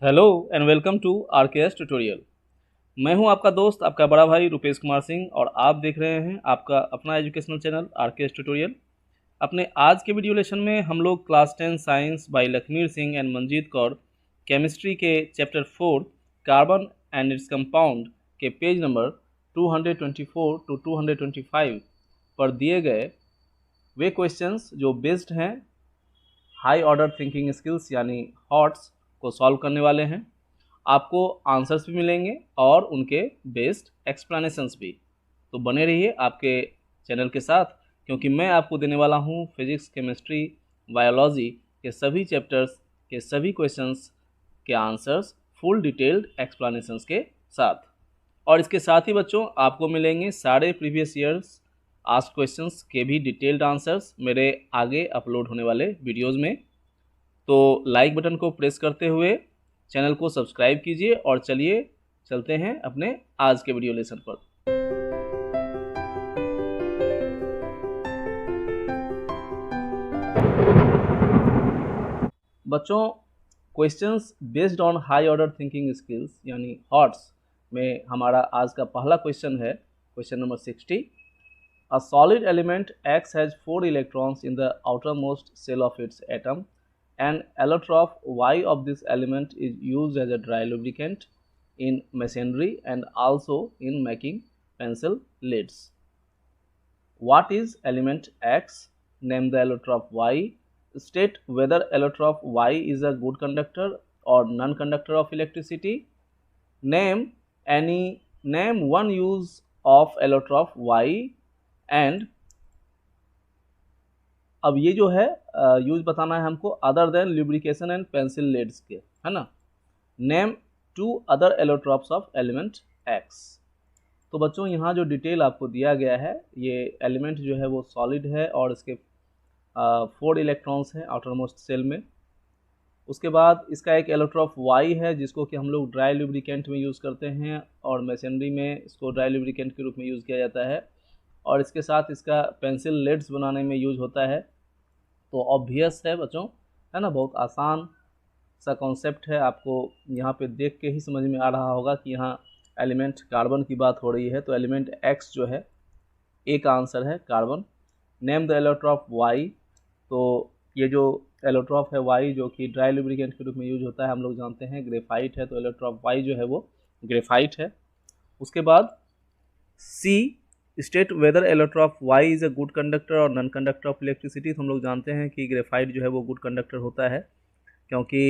Hello and welcome to RKS tutorial. मैं हूं आपका दोस्त, आपका बड़ा भाई रुपेश कुमार सिंह, और आप देख रहे हैं आपका अपना एजुकेशनल चैनल आरकेएस ट्यूटोरियल। अपने आज के वीडियो लेसन में हम लोग class 10 science by Lakhmir Singh and Manjeet Kaur chemistry के chapter 4 carbon and its compound के पेज नंबर 224 टू 225 पर दिए गए वे क्वेश्चंस जो बेस्ड हैं हाई ऑर्डर थिंकिंग स्किल्स यानी हॉट्स को सॉल्व करने वाले हैं। आपको आंसर्स भी मिलेंगे और उनके बेस्ड एक्सप्लेनेशंस भी। तो बने रहिए आपके चैनल के साथ, क्योंकि मैं आपको देने वाला हूं फिजिक्स, केमिस्ट्री, बायोलॉजी के सभी चैप्टर्स के सभी क्वेश्चंस के आंसर्स फुल डिटेल्ड एक्सप्लेनेशंस के साथ। और इसके साथ ही बच्चों आपको मिलेंगे सारे प्रीवियस ईयर्स आस्क्ड क्वेश्चंस के भी डिटेल्ड आंसर्स मेरे आगे अपलोड होने वाले वीडियोज़ में। तो लाइक बटन को प्रेस करते हुए चैनल को सब्सक्राइब कीजिए और चलिए चलते हैं अपने आज के वीडियो लेसन पर। बच्चों, questions based on high order thinking skills यानी हॉट्स में हमारा आज का पहला क्वेश्चन है question number 60। A solid element X has 4 electrons in the outermost shell of its atom. An allotrope Y of this element is used as a dry lubricant in masonry and also in making pencil leads. What is element X? Name the allotrope Y. State whether allotrope Y is a good conductor or non-conductor of electricity. Name one use of allotrope Y. And अब ये जो है use बताना है हमको other than lubrication and pencil leads के, है ना। Name 2 other allotropes of element x. तो बच्चों यहाँ जो डिटेल आपको दिया गया है, ये एलिमेंट जो है वो सॉलिड है और इसके 4 इलेक्ट्रॉन्स हैं आउटर मोस्ट सेल में। उसके बाद इसका एक एलोट्रॉप वाई है जिसको कि हम लोग ड्राई लुब्रिकेंट में यूज़ करते हैं और मशीनरी में इसको ड्राई लुब्रिकेंट के रूप में यूज़ किया जाता है, और इसके साथ इसका पेंसिल लेड्स बनाने में यूज होता है। तो ऑब्वियस है बच्चों, है ना, बहुत आसान सा कॉन्सेप्ट है। आपको यहाँ पे देख के ही समझ में आ रहा होगा कि यहाँ एलिमेंट कार्बन की बात हो रही है। तो एलिमेंट एक्स जो है ए का आंसर है carbon. Name the allotrope Y. तो ये जो एलोट्रॉप है वाई जो कि ड्राई लुब्रिकेंट के रूप में यूज होता है, हम लोग जानते हैं ग्रेफाइट है, तो एलोट्रॉप वाई जो है वो ग्रेफाइट है। उसके बाद C, state whether allotrope Y is a good conductor और नॉन कंडक्टर ऑफ इलेक्ट्रिसिटी। तो हम लोग जानते हैं कि ग्रेफाइट जो है वो गुड कंडक्टर होता है, क्योंकि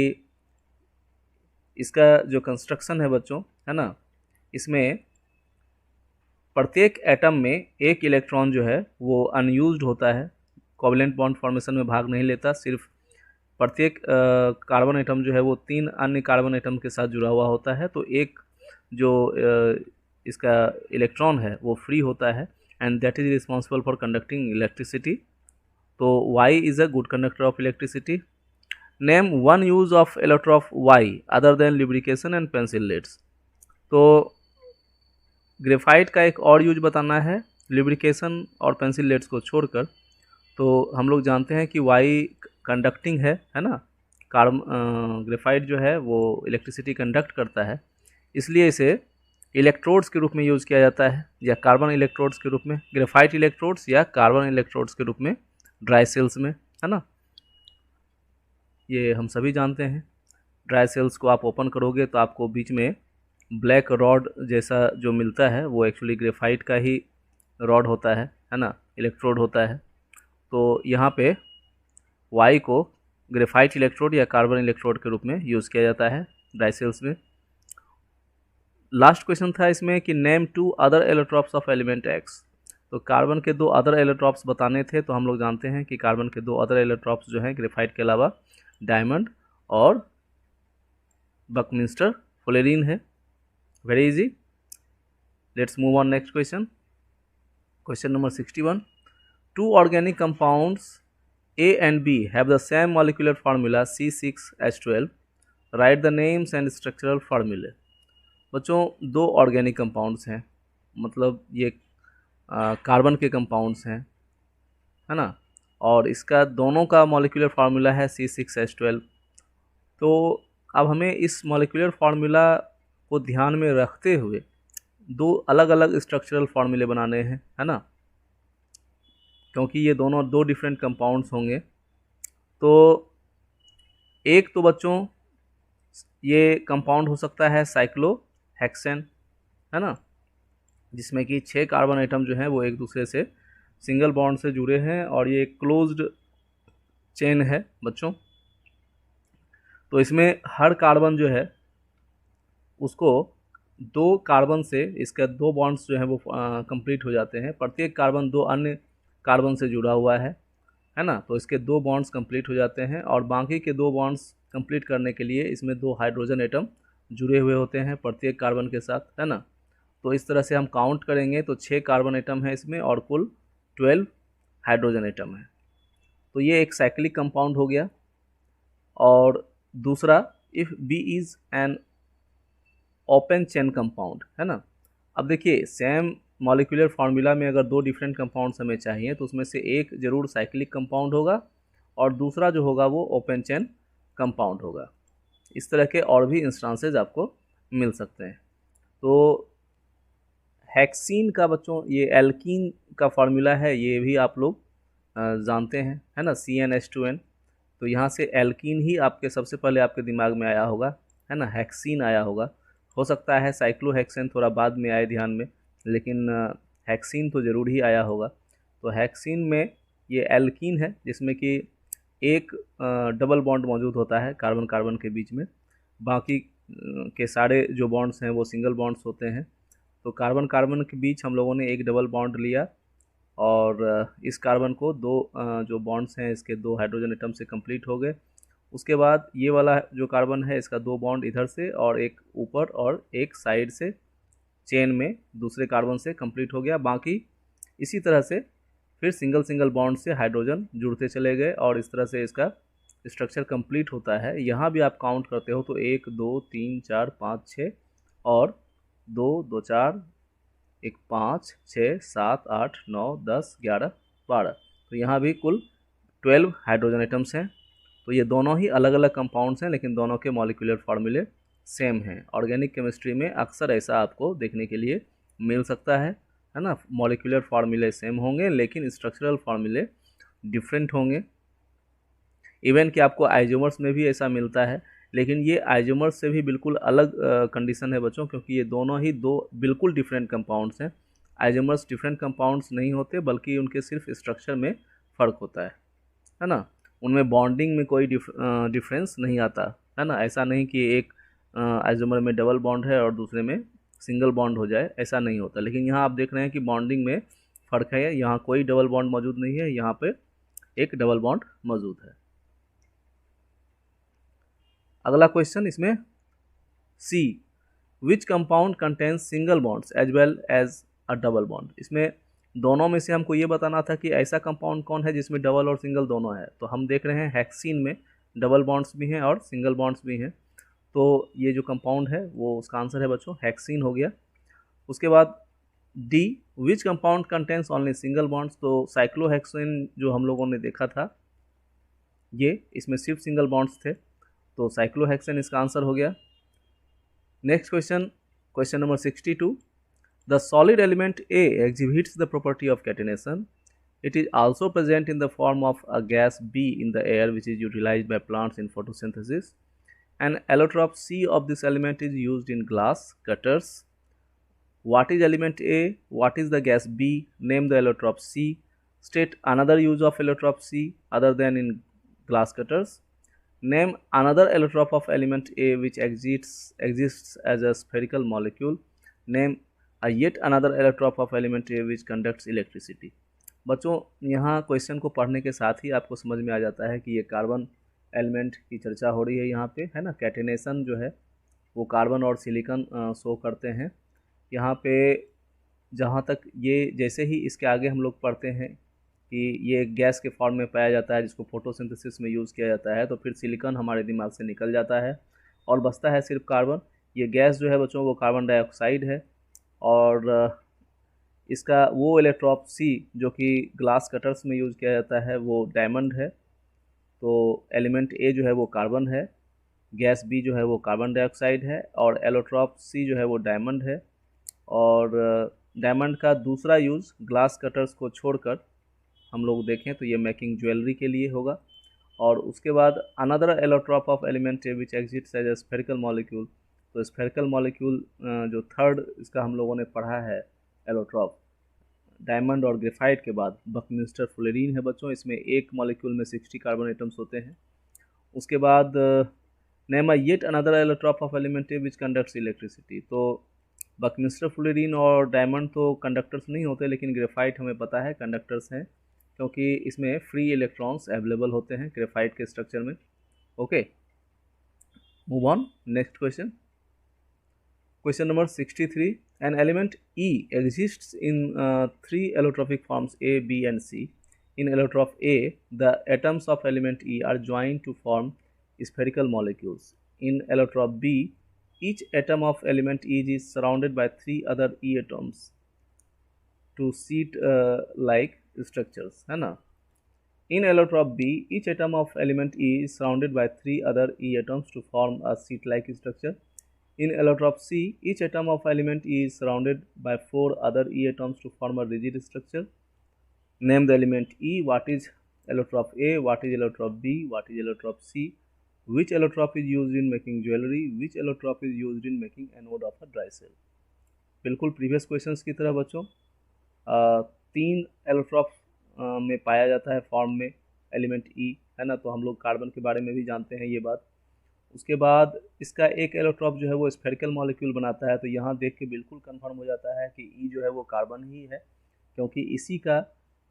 इसका जो कंस्ट्रक्शन है बच्चों, है ना, इसमें प्रत्येक एटम में एक इलेक्ट्रॉन जो है वो अनयूज्ड होता है, कोवलेंट बॉन्ड फॉर्मेशन में भाग नहीं लेता। सिर्फ प्रत्येक कार्बन एटम जो है वो 3 अन्य कार्बन एटम के साथ जुड़ा हुआ होता है। तो एक जो इसका इलेक्ट्रॉन है वो फ्री होता है and that is responsible for conducting electricity. तो Y is a good conductor of electricity. Name one use of allotrope Y other than lubrication and pencil leads. तो ग्रेफाइट का एक और यूज बताना है लिब्रिकेशन और पेंसिल लेड्स को छोड़कर। तो हम लोग जानते हैं कि Y कंडक्टिंग है ना, ग्रेफाइट जो है वो इलेक्ट्रिसिटी कंडक्ट करता है, इसलिए इसे इलेक्ट्रोड्स के रूप में यूज़ किया जाता है, या कार्बन इलेक्ट्रोड्स के रूप में, ग्रेफाइट इलेक्ट्रोड्स या कार्बन इलेक्ट्रोड्स के रूप में ड्राई सेल्स में, है ना। ये हम सभी जानते हैं। ड्राई सेल्स को आप ओपन करोगे तो आपको बीच में ब्लैक रॉड जैसा जो मिलता है वो एक्चुअली ग्रेफाइट का ही रॉड होता है ना, इलेक्ट्रोड होता है। तो यहाँ पे वाई को ग्रेफाइट इलेक्ट्रोड या कार्बन इलेक्ट्रोड के रूप में यूज़ किया जाता है ड्राई सेल्स में। लास्ट क्वेश्चन था इसमें कि name 2 other allotropes of element x. तो कार्बन के 2 अदर एलोट्रॉप्स बताने थे, तो हम लोग जानते हैं कि कार्बन के 2 अदर एलोट्रॉप्स जो हैं ग्रेफाइट के अलावा डायमंड और बकमिंस्टर फ्लोरीन है। Very easy. Let's move on next question. Question number 61। 2 organic compounds A and B have the same molecular formula C6H12. Write the names and structural formulae. बच्चों, 2 organic compounds हैं, मतलब ये carbon के compounds हैं, है ना, और इसका दोनों का मॉलिक्यूलर फार्मूला है C6H12। तो अब हमें इस मॉलिक्यूलर फार्मूला को ध्यान में रखते हुए दो अलग अलग स्ट्रक्चरल फार्मूले बनाने हैं, है ना, क्योंकि ये दोनों दो डिफरेंट कंपाउंड्स होंगे। तो एक तो बच्चों ये कंपाउंड हो सकता है साइक्लोहेक्सेन, है ना, जिसमें कि 6 कार्बन आइटम जो हैं वो एक दूसरे से सिंगल बॉन्ड से जुड़े हैं और ये क्लोज्ड चेन है बच्चों। तो इसमें हर कार्बन जो है उसको दो कार्बन से, इसका दो बॉन्ड्स जो हैं वो कंप्लीट हो जाते हैं। प्रत्येक कार्बन दो अन्य कार्बन से जुड़ा हुआ है ना, तो इसके दो बॉन्ड्स कंप्लीट हो जाते हैं और बाकी के दो बॉन्ड्स कंप्लीट करने के लिए इसमें दो हाइड्रोजन एटम जुड़े हुए होते हैं प्रत्येक कार्बन के साथ, है ना। तो इस तरह से हम काउंट करेंगे तो 6 कार्बन एटम है इसमें और कुल 12 हाइड्रोजन एटम है। तो ये एक साइक्लिक कंपाउंड हो गया। और दूसरा, if B is an open chain compound, है ना। अब देखिए सेम मॉलिक्यूलर फार्मूला में अगर दो डिफरेंट कंपाउंड्स हमें चाहिए तो उसमें से एक ज़रूर साइक्लिक कंपाउंड होगा और दूसरा जो होगा वो ओपन चेन कंपाउंड होगा। इस तरह के और भी इंस्टांसेस आपको मिल सकते हैं। तो हेक्सीन का बच्चों ये एल्कीन का फार्मूला है, ये भी आप लोग जानते हैं, है ना, CnH2n। तो यहाँ से एल्कीन ही आपके सबसे पहले आपके दिमाग में आया होगा, है ना, हेक्सीन आया होगा। हो सकता है साइक्लोहेक्सेन थोड़ा बाद में आए ध्यान में, लेकिन हेक्सीन तो ज़रूर ही आया होगा। तो हेक्सीन में ये एल्कीन है जिसमें कि एक डबल बॉन्ड मौजूद होता है कार्बन कार्बन के बीच में, बाकी के सारे जो बॉन्ड्स हैं वो सिंगल बॉन्ड्स होते हैं। तो कार्बन कार्बन के बीच हम लोगों ने एक डबल बॉन्ड लिया और इस कार्बन को दो जो बॉन्ड्स हैं इसके दो हाइड्रोजन एटम से कंप्लीट हो गए। उसके बाद ये वाला जो कार्बन है इसका दो बॉन्ड इधर से और एक ऊपर और एक साइड से चेन में दूसरे कार्बन से कंप्लीट हो गया। बाकी इसी तरह से फिर सिंगल सिंगल बॉन्ड से हाइड्रोजन जुड़ते चले गए और इस तरह से इसका स्ट्रक्चर कंप्लीट होता है। यहाँ भी आप काउंट करते हो तो 1 2 3 4 5 6 और 2 2 4 1 5 6 7 8 9 10 11 12। तो यहाँ भी कुल 12 हाइड्रोजन एटम्स हैं। तो ये दोनों ही अलग अलग कंपाउंड्स हैं लेकिन दोनों के मॉलिक्यूलर फार्मूले सेम हैं। ऑर्गेनिक केमिस्ट्री में अक्सर ऐसा आपको देखने के लिए मिल सकता है ना, मॉलिक्यूलर फार्मूले सेम होंगे लेकिन स्ट्रक्चरल फार्मूले डिफरेंट होंगे। इवन कि आपको आइसोमर्स में भी ऐसा मिलता है, लेकिन ये आइसोमर्स से भी बिल्कुल अलग कंडीशन है बच्चों, क्योंकि ये दोनों ही दो बिल्कुल डिफरेंट कंपाउंड्स हैं। आइसोमर्स डिफरेंट कंपाउंड्स नहीं होते बल्कि उनके सिर्फ स्ट्रक्चर में फ़र्क होता है ना। उनमें बॉन्डिंग में कोई डिफरेंस नहीं आता, है ना। ऐसा नहीं कि एक आइसोमर में डबल बॉन्ड है और दूसरे में सिंगल बॉन्ड हो जाए, ऐसा नहीं होता। लेकिन यहाँ आप देख रहे हैं कि बॉन्डिंग में फ़र्क है, यहाँ कोई डबल बॉन्ड मौजूद नहीं है, यहाँ पे एक डबल बॉन्ड मौजूद है। अगला क्वेश्चन इसमें C, which compound contains single bonds as well as a double bond. इसमें दोनों में से हमको ये बताना था कि ऐसा कंपाउंड कौन है जिसमें डबल और सिंगल दोनों है। तो हम देख रहे हैं हेक्सीन में डबल बॉन्ड्स भी हैं और सिंगल बॉन्ड्स भी हैं। तो ये जो कंपाउंड है वो उसका आंसर है बच्चों हेक्सीन हो गया। उसके बाद डी, विच compound contains only single bonds. तो साइक्लोहेक्सेन जो हम लोगों ने देखा था ये इसमें सिर्फ सिंगल बॉन्ड्स थे, तो साइक्लोहेक्सेन इसका आंसर हो गया। Next question, question number 62, the solid element A exhibits the property of catenation. It is also present in the form of a gas B in the air which is utilized by plants in photosynthesis. An allotrope C of this element is used in glass cutters. What is element A? What is the gas B? Name the allotrope C. State another use of allotrope C other than in glass cutters. Name another allotrope of element A which exists as a spherical molecule. Name yet another allotrope of element A which conducts electricity. बच्चों यहाँ question को पढ़ने के साथ ही आपको समझ में आ जाता है कि ये कार्बन एलिमेंट की चर्चा हो रही है यहाँ पे, है ना। कैटेनेशन जो है वो कार्बन और सिलिकॉन शो करते हैं यहाँ पे। जहाँ तक ये जैसे ही इसके आगे हम लोग पढ़ते हैं कि ये गैस के फॉर्म में पाया जाता है जिसको फोटोसिंथेसिस में यूज़ किया जाता है, तो फिर सिलिकॉन हमारे दिमाग से निकल जाता है और बचता है सिर्फ कार्बन। ये गैस जो है बच्चों वो कार्बन डाइऑक्साइड है और इसका वो इलेक्ट्रोप सी जो कि ग्लास कटर्स में यूज़ किया जाता है वो डायमंड है। तो एलिमेंट ए जो है वो कार्बन है, गैस बी जो है वो कार्बन डाइऑक्साइड है, और एलोट्रॉप सी जो है वो डायमंड है। और डायमंड का दूसरा यूज़ ग्लास कटर्स को छोड़कर हम लोग देखें तो ये मेकिंग ज्वेलरी के लिए होगा। और उसके बाद another allotrope of element which exists as a spherical molecule, तो स्फेरिकल मॉलिक्यूल जो थर्ड इसका हम लोगों ने पढ़ा है एलोट्रॉप डायमंड और ग्रेफाइट के बाद बकमिंस्टर फुलेरीन है बच्चों। इसमें एक मॉलिक्यूल में 60 कार्बन एटम्स होते हैं। उसके बाद name yet another allotrope of element which conducts electricity, तो बकमिंस्टर फुलेरीन और डायमंड तो कंडक्टर्स नहीं होते, लेकिन ग्रेफाइट हमें पता है कंडक्टर्स हैं, क्योंकि इसमें फ्री इलेक्ट्रॉन्स अवेलेबल होते हैं ग्रेफाइट के स्ट्रक्चर में। Okay, move on next question. Question number 63. An element E exists in three allotropic forms A, B, and C. In allotrop A, the atoms of element E are joined to form spherical molecules. In allotrop B, each atom of element E is surrounded by three other E atoms to seat like structures, है ना। In allotrop B, each atom of element E is surrounded by three other E atoms to form a seat-like structure. In allotrop C, each atom of element E is surrounded by four other E atoms to form a rigid structure. Name the element E. What is allotrop A? What is allotrop B? What is allotrop C? Which allotrop is used in making jewelry? Which allotrop is used in making anode of a dry cell? बिल्कुल previous questions की तरह बच्चों, तीन allotrope में पाया जाता है form में एलिमेंट ई, है ना। तो हम लोग कार्बन के बारे में भी जानते हैं ये बात। उसके बाद इसका एक एलोट्रॉप जो है वो स्फेरिकल मॉलिक्यूल बनाता है, तो यहाँ देख के बिल्कुल कंफर्म हो जाता है कि ई जो है वो कार्बन ही है, क्योंकि इसी का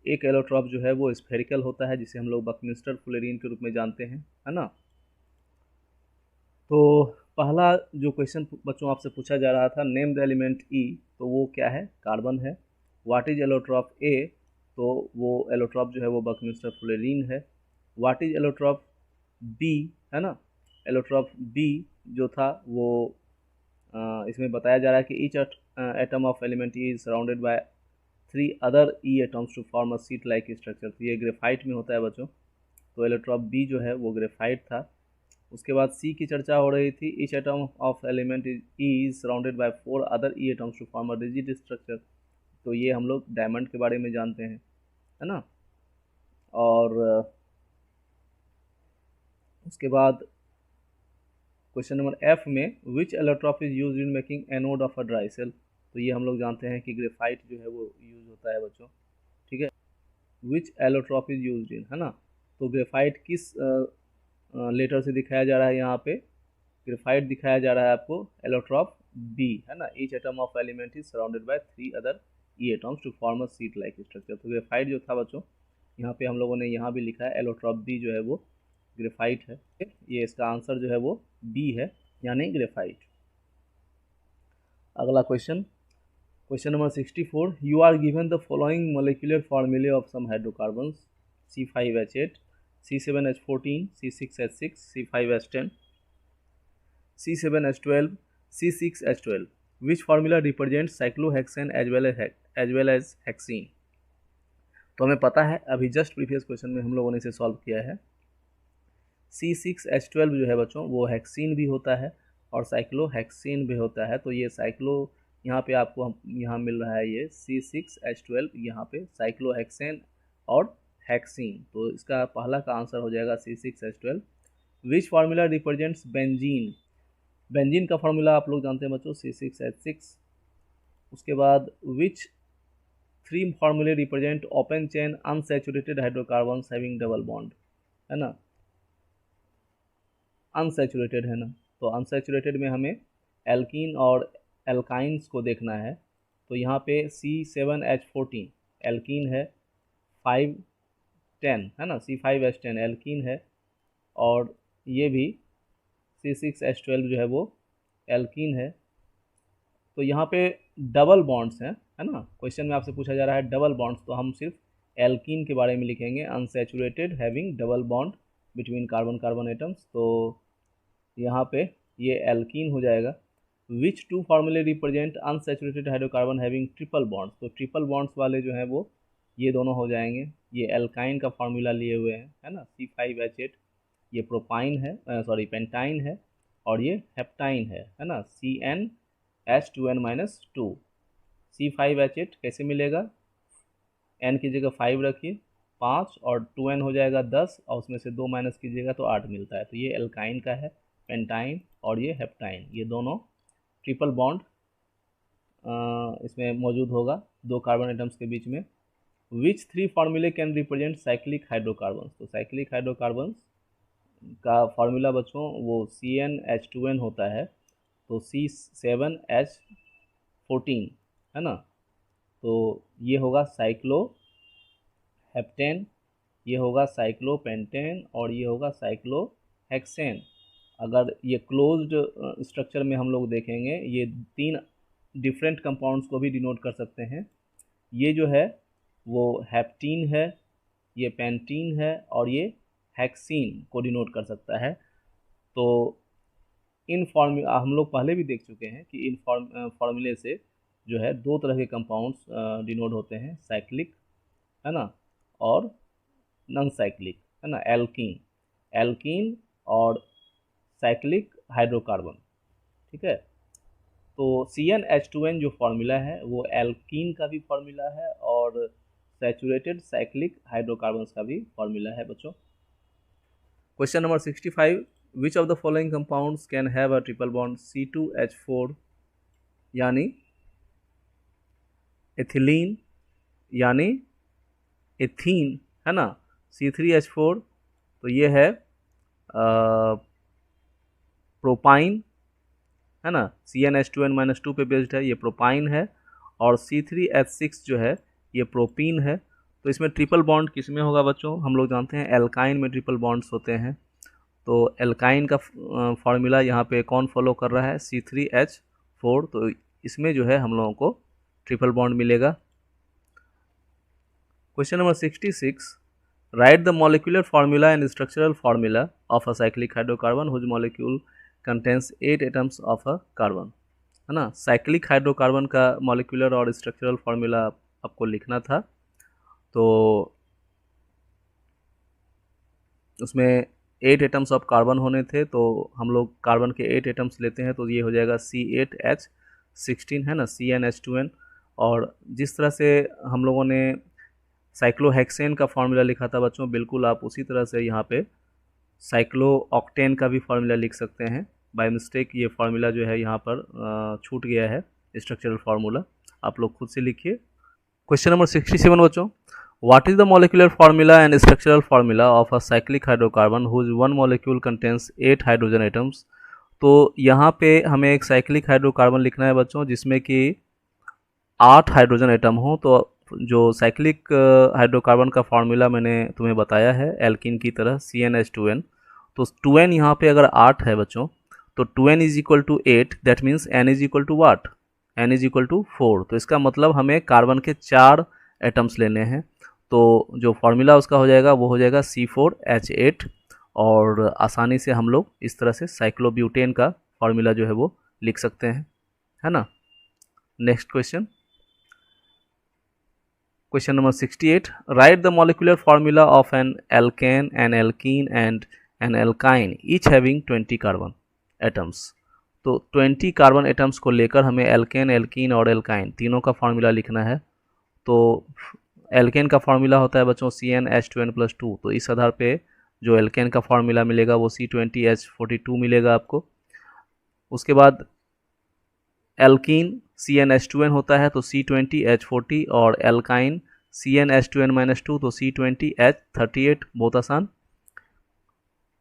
एक एलोट्रॉप जो है वो स्फेरिकल होता है, जिसे हम लोग बकमिंस्टर फुलेरीन के रूप में जानते हैं, है ना। तो पहला जो क्वेश्चन बच्चों आपसे पूछा जा रहा था, नेम द एलिमेंट ई, तो वो क्या है, कार्बन है। व्हाट इज एलोट्रॉप ए, तो वो एलोट्रॉप जो है वो बकमिंस्टर फुलेरीन है। व्हाट इज एलोट्रॉप बी, है ना। एलोट्रॉप बी जो था वो इसमें बताया जा रहा है कि each atom of element E is surrounded by three other E atoms to form a sheet like structure, तो ये ग्रेफाइट में होता है बच्चों। तो एलोट्रॉप बी जो है वो ग्रेफाइट था। उसके बाद सी की चर्चा हो रही थी, each atom of element E is surrounded by four other E atoms to form a rigid structure, तो ये हम लोग डायमंड के बारे में जानते हैं, है ना। और उसके बाद क्वेश्चन नंबर एफ में which allotrope is use in making anode of a dry cell, तो ये हम लोग जानते हैं कि ग्रेफाइट जो है वो यूज होता है बच्चों, ठीक है। विच एलोट्रॉप इज यूज इन, है ना। तो ग्रेफाइट किस लेटर से दिखाया जा रहा है, यहाँ पे ग्रेफाइट दिखाया जा रहा है आपको एलोट्रॉप बी, है ना। Each atom of element is surrounded by three other E atoms to form a sheet like structure, तो ग्रेफाइट जो था बच्चों, यहाँ पे हम लोगों ने यहाँ भी लिखा है एलोट्रॉप बी जो है वो ग्रेफाइट है। ये इसका आंसर जो है वो बी है, यानी ग्रेफाइट। अगला question, question number 64। You are given the following molecular formulae of some hydrocarbons C5H8, C7H14, C6H6, C5H10, C7H12, C6H12. Which formula represents cyclohexane as well as hexene? तो हमें पता है, अभी जस्ट प्रीवियस क्वेश्चन में हम लोगों ने इसे सॉल्व किया है। C6H12 जो है बच्चों वो हेक्सीन भी होता है और साइक्लोहेक्सीन भी होता है। तो ये साइक्लो यहाँ पे आपको यहाँ मिल रहा है ये C6H12, यहाँ पे साइक्लोहेक्सेन और हेक्सीन, तो इसका पहला का आंसर हो जाएगा C6H12। विच फार्मूला रिप्रेजेंट्स बेंजीन, बेंजीन का फार्मूला आप लोग जानते हैं बच्चों C6H6। उसके बाद विच थ्री फार्मूले represent open chain unsaturated hydrocarbons having double bond, है ना। अनसैचुरेटेड है ना, तो अनसैचुरेटेड में हमें एल्कीन और एल्काइंस को देखना है। तो यहाँ पे C7H14 एल्कीन है, 510 है ना, C5H10 एल्कीन है, और ये भी C6H12 जो है वो एल्कीन है। तो यहाँ पे डबल बॉन्ड्स हैं, है ना। क्वेश्चन में आपसे पूछा जा रहा है डबल बॉन्ड्स, तो हम सिर्फ एल्कीन के बारे में लिखेंगे, unsaturated having double bond between carbon carbon atoms, तो यहाँ पे ये एल्कीन हो जाएगा। विच टू फार्मूले represent unsaturated hydrocarbon having triple bonds, तो ट्रिपल बॉन्ड्स वाले जो हैं वो ये दोनों हो जाएंगे। ये एल्काइन का फार्मूला लिए हुए हैं, है ना, C5H8, ये प्रोपाइन है, सॉरी पेंटाइन है, और ये हेप्टाइन है ना, CnH2n-2। C5H8 कैसे मिलेगा, n की जगह 5 रखिए, 5 और 2n हो जाएगा 10 और उसमें से 2 माइनस कीजिएगा तो 8 मिलता है। तो ये एल्काइन का है, पेंटाइन और ये हेप्टाइन, ये दोनों ट्रिपल बॉन्ड इसमें मौजूद होगा दो कार्बन एटम्स के बीच में। विच थ्री फार्मूले कैन रिप्रेजेंट साइक्लिक हाइड्रोकार्बन, तो साइक्लिक हाइड्रोकार्बन का फार्मूला बच्चों वो CnH2n होता है, तो C7H14 है ना, तो ये होगा साइक्लो हेप्टेन, ये होगा साइक्लोपेंटेन और ये होगा साइक्लोहेक्सेन। अगर ये क्लोज्ड स्ट्रक्चर में हम लोग देखेंगे, ये तीन डिफरेंट कंपाउंड्स को भी डिनोट कर सकते हैं। ये जो है वो हेप्टीन है, ये पेंटीन है और ये हेक्सीन को डिनोट कर सकता है। तो इन फार्मूला हम लोग पहले भी देख चुके हैं कि इन फार्मूले से जो है दो तरह के कंपाउंड्स डिनोट होते हैं, साइक्लिक है ना और नॉन साइक्लिक है ना, एल्कीन, एल्कीन और साइक्लिक हाइड्रोकार्बन। ठीक है, तो CnH2n जो फार्मूला है वो एल्कीन का भी फार्मूला है और सैचुरेटेड साइक्लिक हाइड्रोकार्बन्स का भी फार्मूला है बच्चों। Question number 65, which of the following compounds can have a triple bond C2H4 यानी एथिलीन यानी एथीन है ना, C3H4 तो ये है प्रोपाइन है ना, CnH2n-2 पे बेस्ड है, ये प्रोपाइन है। और C3H6 जो है ये प्रोपीन है। तो इसमें ट्रिपल बॉन्ड किस में होगा बच्चों, हम लोग जानते हैं एल्काइन में ट्रिपल बॉन्ड्स होते हैं। तो एल्काइन का फार्मूला यहाँ पे कौन फॉलो कर रहा है, C3H4, तो इसमें जो है हम लोगों को ट्रिपल बॉन्ड मिलेगा। Question number 66, write the molecular formula and structural formula of a cyclic hydrocarbon whose molecule contains 8 atoms of a carbon है ना। साइक्लिक हाइड्रोकार्बन का मॉलिक्यूलर और स्ट्रक्चरल फार्मूला आपको लिखना था। तो उसमें 8 एटम्स ऑफ कार्बन होने थे, तो हम लोग कार्बन के 8 एटम्स लेते हैं तो ये हो जाएगा C8H16 है ना, CnH2n। और जिस तरह से हम लोगों ने साइक्लोहेक्सेन का फार्मूला लिखा था बच्चों, बिल्कुल आप उसी तरह से यहाँ पे साइक्लो ऑक्टेन का भी फार्मूला लिख सकते हैं। बाय मिस्टेक ये फार्मूला जो है यहाँ पर छूट गया है, स्ट्रक्चरल फार्मूला, आप लोग खुद से लिखिए। क्वेश्चन नंबर 67 बच्चों, what is the molecular formula and structural formula of a cyclic hydrocarbon whose one molecule contains 8 hydrogen atoms. तो यहाँ पे हमें एक साइक्लिक हाइड्रोकार्बन लिखना है बच्चों जिसमें कि 8 हाइड्रोजन एटम हो। तो जो साइक्लिक हाइड्रोकार्बन का फार्मूला मैंने तुम्हें बताया है एल्किन की तरह, CnH2n, तो 2n यहाँ पे अगर 8 है बच्चों तो 2n is equal to 8, that means n is equal to what, n is equal to 4। तो इसका मतलब हमें कार्बन के 4 एटम्स लेने हैं। तो जो फार्मूला उसका हो जाएगा वो हो जाएगा C4H8, और आसानी से हम लोग इस तरह से साइक्लोब्यूटेन का फार्मूला जो है वो लिख सकते हैं, है ना। Next question, question number 68, write the molecular formula of an alkane, an alkene and an alkyne each having 20 carbon atoms. तो 20 कार्बन एटम्स को लेकर हमें एल्केन, एल्कीन और एल्काइन तीनों का फार्मूला लिखना है। तो एल्केन का फार्मूला होता है बच्चों CnH2n+2, तो इस आधार पे जो एल्केन का फार्मूला मिलेगा वो C20H42 मिलेगा आपको। उसके बाद एल्कीन CnH2n होता है तो C20H40, और एल्काइन CnH2n-2 तो C20H38, बहुत आसान।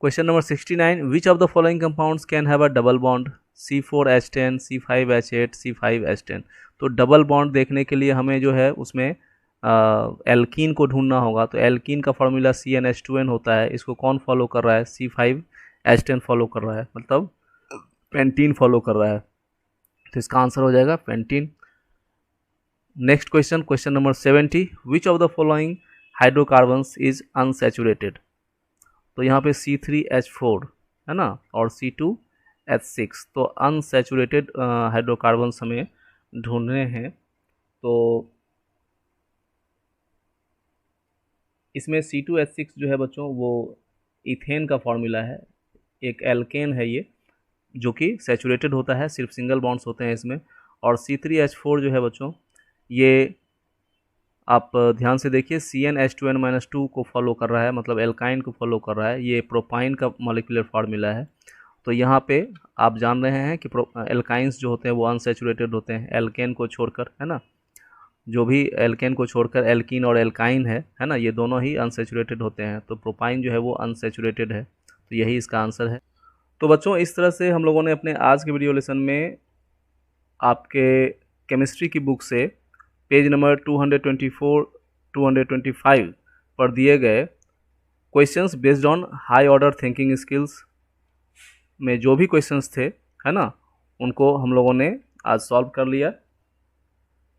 Question number 69, which of the following compounds can have a double bond C4H10, C5H8, C5H10। तो डबल बॉन्ड देखने के लिए हमें जो है उसमें एल्कीन को ढूंढना होगा। तो एल्कीन का फार्मूला CnH2n होता है, इसको कौन फॉलो कर रहा है, C5H10 फॉलो कर रहा है, मतलब पेंटीन फॉलो कर रहा है, तो इसका आंसर हो जाएगा pentene. Next question, question number 70, which of the following hydrocarbons is unsaturated. तो यहाँ पे C3H4 है ना और C2H6, तो अनसैचुरेटेड हाइड्रोकार्बन्स हमें ढूंढने हैं। तो इसमें C2H6 जो है बच्चों वो इथेन का फॉर्मूला है, एक एल्केन है ये, जो कि सैचुरेटेड होता है, सिर्फ सिंगल बॉन्ड्स होते हैं इसमें। और C3H4 जो है बच्चों, ये आप ध्यान से देखिए CnH2n-2 को फॉलो कर रहा है, मतलब एल्काइन को फॉलो कर रहा है। ये प्रोपाइन का मॉलिक्यूलर फार्मूला है। तो यहाँ पे आप जान रहे हैं कि एल्काइंस जो होते हैं वो अनसैचुरेटेड होते हैं, एल्केन को छोड़कर, है ना। जो भी एल्केन को छोड़कर एल्कीन और एल्काइन है ना, ये दोनों ही अनसैचुरेटेड होते हैं। तो प्रोपाइन जो है वो अनसैचुरेटेड है, तो यही इसका आंसर है। तो बच्चों, इस तरह से हम लोगों ने अपने आज के वीडियो लेसन में आपके केमिस्ट्री की बुक से पेज नंबर 224 225 पर दिए गए questions based on high order thinking skills में जो भी क्वेश्चंस थे, है ना, उनको हम लोगों ने आज सॉल्व कर लिया।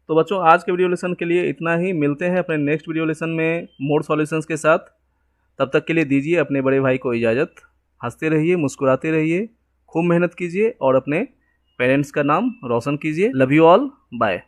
तो बच्चों, आज के वीडियो लेसन के लिए इतना ही। मिलते हैं अपने नेक्स्ट वीडियो लेसन में मोर सॉल्यूशंस के साथ। तब तक के लिए दीजिए अपने बड़े भाई को इजाज़त। हंसते रहिए, मुस्कुराते रहिए, खूब मेहनत कीजिए और अपने पेरेंट्स का नाम रोशन कीजिए। Love you all, bye.